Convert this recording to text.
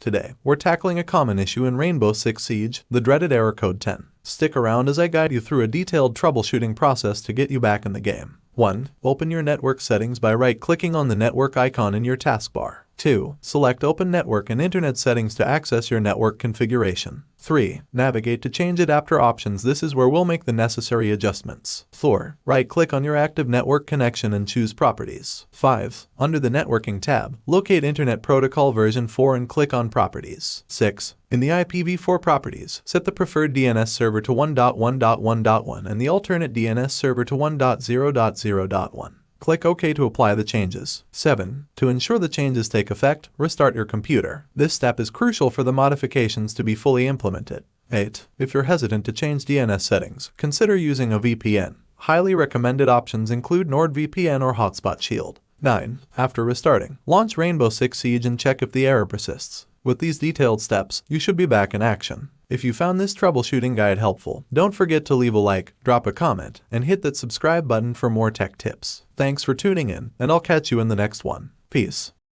Today, we're tackling a common issue in Rainbow Six Siege, the dreaded error code 10. Stick around as I guide you through a detailed troubleshooting process to get you back in the game. 1. Open your network settings by right-clicking on the network icon in your taskbar. 2. Select Open Network and Internet Settings to access your network configuration. 3. Navigate to change adapter options. This is where we'll make the necessary adjustments. 4. Right-click on your active network connection and choose Properties. 5. Under the Networking tab, locate Internet Protocol version 4 and click on Properties. 6. In the IPv4 properties, set the preferred DNS server to 1.1.1.1 and the alternate DNS server to 1.0.0.1. Click OK to apply the changes. 7. To ensure the changes take effect, restart your computer. This step is crucial for the modifications to be fully implemented. 8. If you're hesitant to change DNS settings, consider using a VPN. Highly recommended options include NordVPN or Hotspot Shield. 9. After restarting, launch Rainbow Six Siege and check if the error persists. With these detailed steps, you should be back in action. If you found this troubleshooting guide helpful, don't forget to leave a like, drop a comment, and hit that subscribe button for more tech tips. Thanks for tuning in, and I'll catch you in the next one. Peace.